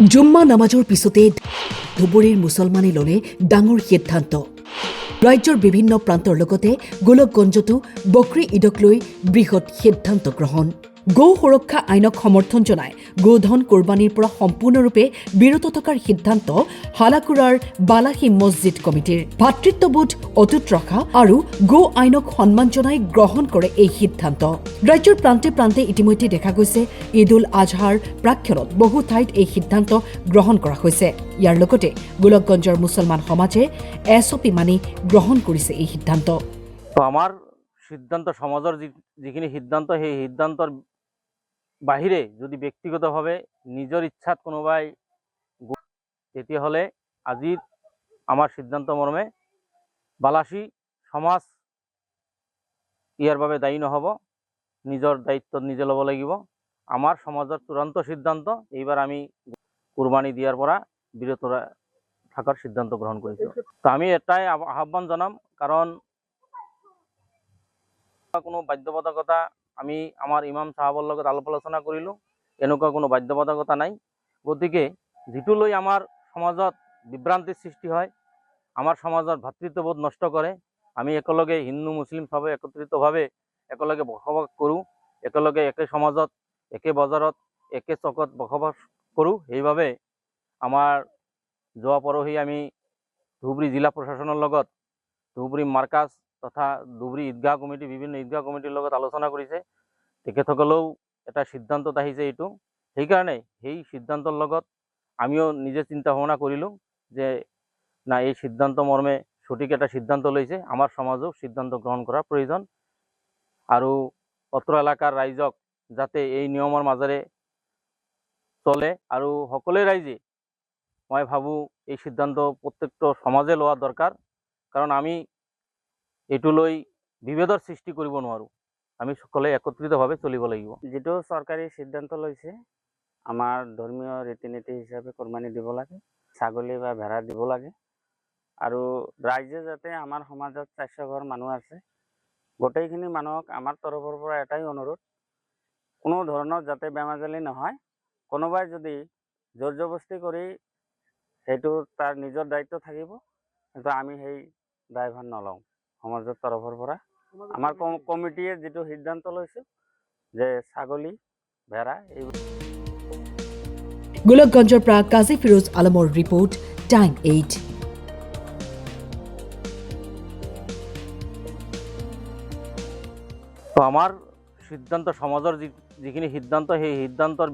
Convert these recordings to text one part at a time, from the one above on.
জুম্মা নামাজৰ পিছতে ধুবুৰীৰ মুছলমানে ল'লে ডাঙৰ সিদ্ধান্ত। ৰাজ্যৰ বিভিন্ন প্ৰান্তৰ লগতে গোলকগঞ্জতো বকৰি ঈদক লৈ বৃহৎ সিদ্ধান্ত গ্ৰহণ। গো সুৰক্ষা আইনক সমৰ্থন জনাই গোধন কোৰবানীৰ পৰা সম্পূৰ্ণৰূপে বিৰত থকাৰ সিদ্ধান্ত হালাকুৰাৰ বালাহী মছজিদ কমিটিৰ। ভাতৃত্ববোধ অটুট ৰখা আৰু গো আইনক সন্মান জনাই গ্ৰহণ কৰে এই সিদ্ধান্ত। ৰাজ্যৰ প্ৰান্তে প্ৰান্তে ইতিমধ্যে দেখা গৈছে ঈদ উল আজহাৰ প্ৰাক্ষণত বহু ঠাইত এই সিদ্ধান্ত গ্ৰহণ কৰা হৈছে। ইয়াৰ লগতে গোলকগঞ্জৰ মুছলমান সমাজে এছপি মানি গ্ৰহণ কৰিছে এই সিদ্ধান্ত। আমাৰ সিদ্ধান্ত সমাজৰ যিখিনি সিদ্ধান্ত সেই সিদ্ধান্তৰ বাহিৰে যদি ব্যক্তিগতভাৱে নিজৰ ইচ্ছাত কোনোবাই তেতিয়াহ'লে আজি আমাৰ সিদ্ধান্ত মৰ্মে বালাসী সমাজ ইয়াৰ বাবে দায়ী নহ'ব, নিজৰ দায়িত্ব নিজে ল'ব লাগিব। আমাৰ সমাজৰ চূড়ান্ত সিদ্ধান্ত এইবাৰ আমি কুৰবানি দিয়াৰ পৰা বিৰত থাকাৰ সিদ্ধান্ত গ্ৰহণ কৰিছোঁ। তো আমি এটাই আহ্বান জনাম, কাৰণ কোনো বাধ্যবাধকতা আমি আমাৰ ইমাম সাহাবৰ লগত আলাপ আলোচনা কৰিলোঁ, এনেকুৱা কোনো বাধ্যবাধকতা নাই। গতিকে যিটো লৈ আমাৰ সমাজত বিভ্ৰান্তিৰ সৃষ্টি হয়, আমাৰ সমাজৰ ভাতৃত্ববোধ নষ্ট কৰে, আমি একেলগে হিন্দু মুছলিম সবে একত্ৰিতভাৱে একেলগে বসবাস কৰোঁ, একেলগে একে সমাজত একে বজাৰত একে চকত বসবাস কৰোঁ। সেইভাবে আমাৰ যোৱা পৰহি আমি ধুবুৰী জিলা প্ৰশাসনৰ লগত ধুবুৰী মাৰ্কাজ তথা ধুবুৰী ঈদগাহ কমিটি বিভিন্ন ঈদগাহ কমিটিৰ লগত আলোচনা কৰিছে। তেখেতসকলেও এটা সিদ্ধান্তত আহিছে এইটো। সেইকাৰণে সেই সিদ্ধান্তৰ লগত আমিও নিজে চিন্তা ভাৱনা কৰিলোঁ যে না, এই সিদ্ধান্ত মৰ্মে সঠিক এটা সিদ্ধান্ত লৈছে, আমাৰ সমাজেও সিদ্ধান্ত গ্ৰহণ কৰাৰ প্ৰয়োজন। আৰু অত্ৰ এলেকাৰ ৰাইজক যাতে এই নিয়মৰ মাজেৰে চলে আৰু সকলো ৰাইজে, মই ভাবোঁ এই সিদ্ধান্ত প্ৰত্যেকটো সমাজে লোৱা দৰকাৰ, কাৰণ আমি এইটো লৈ বিভেদৰ সৃষ্টি কৰিব নোৱাৰোঁ, আমি সকলে একত্ৰিতভাৱে চলিব লাগিব। যিটো চৰকাৰী সিদ্ধান্ত লৈছে, আমাৰ ধৰ্মীয় ৰীতি নীতি হিচাপে কোৰবানি দিব লাগে, ছাগলী বা ভেড়া দিব লাগে। আৰু ৰাইজে যাতে, আমাৰ সমাজত 400 ঘৰ মানুহ আছে, গোটেইখিনি মানুহক আমাৰ তৰফৰ পৰা এটাই অনুৰোধ, কোনো ধৰণৰ যাতে বেমাজালি নহয়। কোনোবাই যদি জোৰ জবস্তি কৰি সেইটো তাৰ নিজৰ দায়িত্ব থাকিব, কিন্তু আমি সেই দায়ভাৰ নলওঁ। সমাজৰ তৰফৰ পৰা আমাৰ কমিটিয়ে যিটো সিদ্ধান্ত লৈছে যে ছাগলী ভেড়া এইবোৰ। গোলকগঞ্জৰ পৰা কাজী ফিৰোজ আলমৰ ৰিপৰ্ট, টাইম 8। তো আমাৰ সিদ্ধান্ত সমাজৰ যিখিনি সিদ্ধান্ত সেই সিদ্ধান্তৰ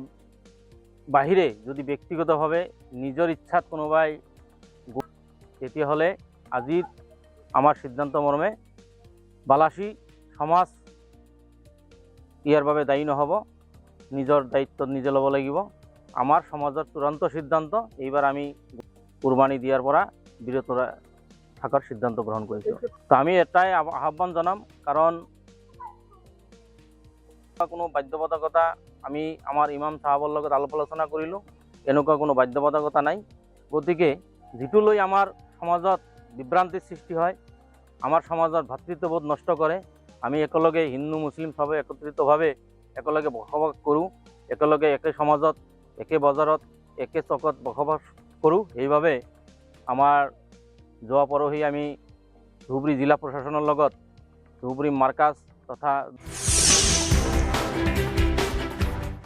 বাহিৰে যদি ব্যক্তিগতভাৱে নিজৰ ইচ্ছাত কোনোবাই তেতিয়াহ'লে আজি আমাৰ সিদ্ধান্ত মৰ্মে বালাসী সমাজ ইয়াৰ বাবে দায়ী নহ'ব, নিজৰ দায়িত্ব নিজে ল'ব লাগিব। আমাৰ সমাজৰ চূড়ান্ত সিদ্ধান্ত এইবাৰ আমি কুৰবানি দিয়াৰ পৰা বিৰত থাকাৰ সিদ্ধান্ত গ্ৰহণ কৰিছোঁ। তো আমি এটাই আহ্বান জনাম, কাৰণ কোনো বাধ্যবাধকতা আমি আমাৰ ইমাম সাহাবৰ লগত আলাপ আলোচনা কৰিলোঁ, এনেকুৱা কোনো বাধ্যবাধকতা নাই। গতিকে যিটো লৈ আমাৰ সমাজত বিভ্ৰান্তিৰ সৃষ্টি হয়, আমাৰ সমাজৰ ভাতৃত্ববোধ নষ্ট কৰে, আমি একেলগে হিন্দু মুছলিম সবে একত্ৰিতভাৱে একেলগে বসবাস কৰোঁ, একেলগে একে সমাজত একে বজাৰত একে চকত বসবাস কৰোঁ। সেইভাবে আমাৰ যোৱা পৰহি আমি ধুবুৰী জিলা প্ৰশাসনৰ লগত ধুবুৰী মাৰ্কাজ তথা